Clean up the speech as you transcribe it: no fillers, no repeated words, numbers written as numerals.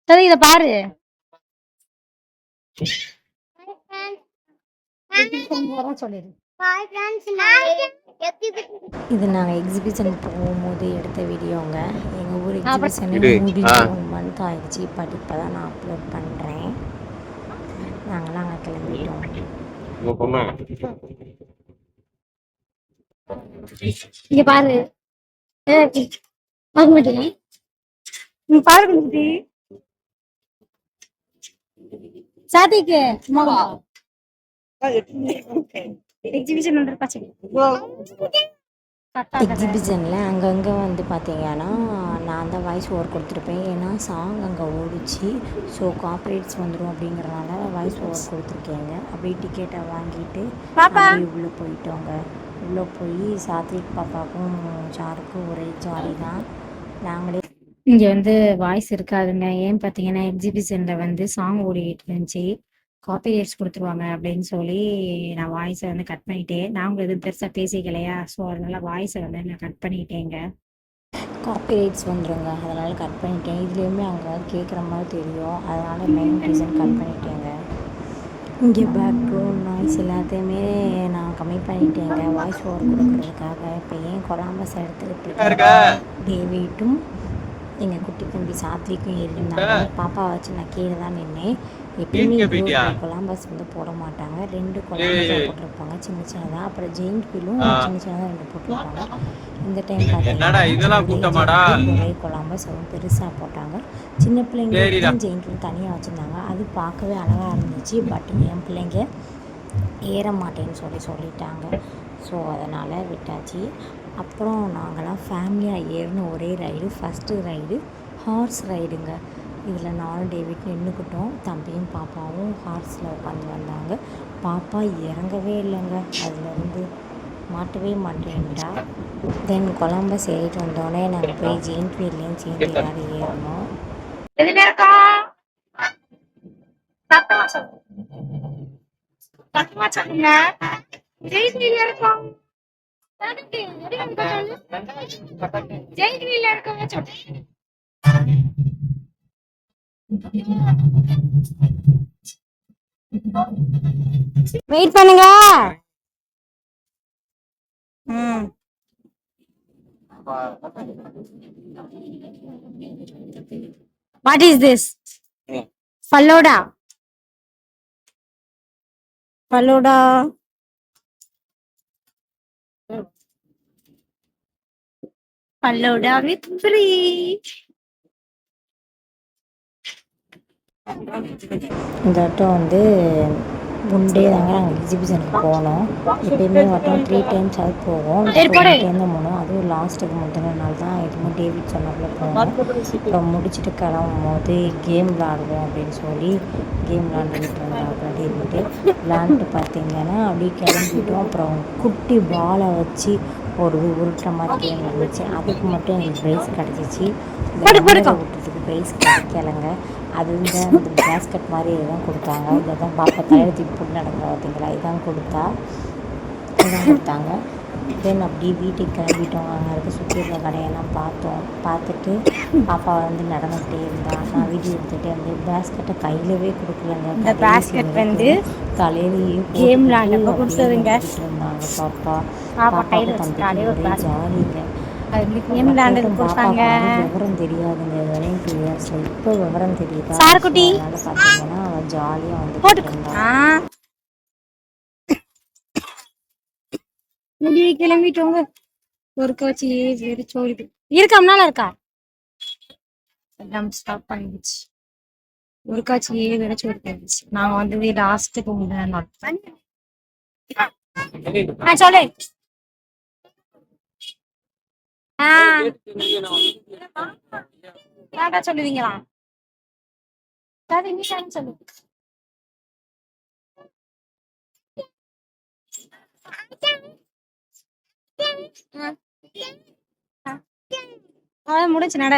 சரி இத பாரு. இது நாங்கள் எக்ஸிபிஷன் போகும்போது எடுத்த வீடியோங்க. எங்கள் ஊர் எக்ஸிபிஷனே முடிஞ்சு 1 மந்த் ஆயிடுச்சு. பட் இப்போ தான் நான் அப்லோட் பண்ணுறேன். நாங்களாம் அங்கே கிளம்பிட்டோம். இங்க பாரு பாரு சாதிக்கு எக்ஸிபிஷனில் அங்கங்கே வந்து பார்த்தீங்கன்னா நான் தான் வாய்ஸ் ஓவர் கொடுத்துருப்பேன். ஏன்னா சாங் அங்கே ஓடிச்சு. ஸோ காப்பரேட்ஸ் வந்துடும் அப்படிங்கிறனால வாய்ஸ் ஓவர் கொடுத்துருக்கேங்க. அப்படியே டிக்கெட்டை வாங்கிட்டு அப்படியே உள்ளே போயிட்டோங்க. உள்ளே போய் சாத்விக் பாப்பாவுக்கும் சாருக்கும் ஒரே ஜாலி தான். நாங்களே இங்கே வந்து வாய்ஸ் இருக்காதுங்க. ஏன்னு பார்த்தீங்கன்னா எக்ஸிபிஷனில் வந்து சாங் ஓடிக்கிட்டு இருந்துச்சு. காப்பிரைட்ஸ் கொடுத்துருவாங்க அப்படின்னு சொல்லி நான் வாய்ஸை வந்து கட் பண்ணிட்டேன். நாங்கள் எதுவும் பெருசாக பேசிக்கலையா, ஸோ அதனால் வாய்ஸை வந்து நான் கட் பண்ணிட்டேங்க. காப்பிரைட்ஸ் வந்துடுங்க, அதனால் கட் பண்ணிட்டேன். இதுலேயுமே அங்கே கேட்குற மாதிரி தெரியும், அதனால் மெயின் ரீசன் கட் பண்ணிட்டேங்க. இங்கே பேக்ரவுண்ட் நாய்ஸ் எல்லாத்தையுமே நான் கம்மி பண்ணிட்டேங்க வாய்ஸ் ஓவர் கொடுக்குறதுக்காக. இப்போ ஏன் கொலாம்பஸ் எடுத்துக்கிட்டு டேவிட்டும் எங்கள் குட்டி தம்பி சாத்விக்கும் இருந்தாங்க. பாப்பா வச்சு நான் கீழே தான் நின்னேன். எப்பயுமே கொலாம்பஸ் வந்து போட மாட்டாங்க. 2 கொலாம்பஸ் போட்டிருப்பாங்க சின்ன சின்னதாக. அப்புறம் ஜெயிண்ட் வீலும் சின்ன சின்னதாக 2 போட்டிருப்பாங்க. இந்த டைம் பார்த்தீங்கன்னா ஒரே கொலாம்பஸ் அதுவும் பெருசாக போட்டாங்க. சின்ன பிள்ளைங்களுக்கு ஜெயிண்ட் வீல் தனியாக வச்சுருந்தாங்க. அது பார்க்கவே அழகாக இருந்துச்சு. பட் என் பிள்ளைங்க ஏற மாட்டேன்னு சொல்லிட்டாங்க. ஸோ அதனால் விட்டாச்சு. அப்புறம் நாங்களாம் ஃபேமிலியாக ஏறின ஒரே ரைடு ஃபஸ்ட்டு ரைடு ஹார்ஸ் ரைடுங்க. இதில் நானும் டேவிட் நின்றுக்கிட்டோம். தம்பியும் பாப்பாவும் ஹார்ஸில் உட்காந்து வந்தாங்க. பாப்பா இறங்கவே இல்லைங்க, அதுலேருந்து மாட்டவே மாட்டேன்டா. தென் கொலம்பஸ் ஏறிட்டு வந்தோடனே நாங்கள் போய் ஜெயின்ட் வீல்லையும் சேர்ந்து எல்லாரும் ஏறணும். வெயிட் பண்ணுங்க. What is this? Falloda. Falloda. Falloda with free. இந்த வட்டம் வந்து முண்டே தாங்க நாங்கள் எக்ஸிபிஷனுக்கு போனோம். எப்பயுமே வட்டம் 3 times அது போவோம். சேர்ந்து போனோம். அதுவும் லாஸ்ட்டுக்கு முந்தின நாள் தான் எதுவும் டேவிட் சொன்னப்பல போனோம். அப்புறம் முடிச்சுட்டு கிளம்பும் போது கேம் விளாடுவோம் அப்படின்னு சொல்லி கேம் விளாண்டுக்கிட்டு இருந்தாங்க டேவிட்டு. விளாண்டுட்டு பார்த்தீங்கன்னா அப்படியே கிளம்பிட்டோம். அப்புறம் குட்டி பாலை வச்சு ஒரு உருட்டுற மாதிரி கேம் இருந்துச்சு. அதுக்கு மட்டும் எங்களுக்கு ப்ரைஸ் கிடச்சிச்சு. விட்டுறதுக்கு ப்ரைஸ் கிடைக்கலைங்க. அது இந்த பேஸ்கட் மாதிரி இதுதான் கொடுத்தாங்க. இதை தான் பாப்பா தலையில் தூக்கி போட்டு நடக்கிற பார்த்தீங்களா, இதுதான் கொடுத்தாங்க. தென் அப்படியே வீட்டுக்கு கிளம்பிட்டோம். அங்கே இருக்க சுற்றி இருக்க கடையெல்லாம் பார்த்துட்டு பாப்பா வந்து நடந்துகிட்டே இருந்தா. நான் வீடியோ எடுத்துகிட்டே வந்து பேஸ்கெட்டை கையிலவே கொடுக்கலங்க. இந்த பேஸ்கெட் வந்து தலையிலேயே கேம் கொடுத்துருங்க இருந்தாங்க. பாப்பா தம்பி ஒரே ஜாலிங்க. விவரம் தெரியாதுங்க. 2 இயர்ஸ்ல இப்போ விவரம் தெரியுதா, அதனால பார்த்தீங்கன்னா அவ ஜாலியா வந்து முடிய கிளம்பிட்டோங்க. ஒரு காட்சி வெறிச்சோடி இருக்காமனால இருக்கா எல்லாம் ஸ்டாப் பண்ணிடுச்சு. ஒரு காட்சி வெறிச்சோடி போயிடுச்சு. நாங்க வந்து லாஸ்ட்டுக்கு முன்னாடி சொல்லு சொல்லுவீங்களா சொல்லு. முடிச்சு நட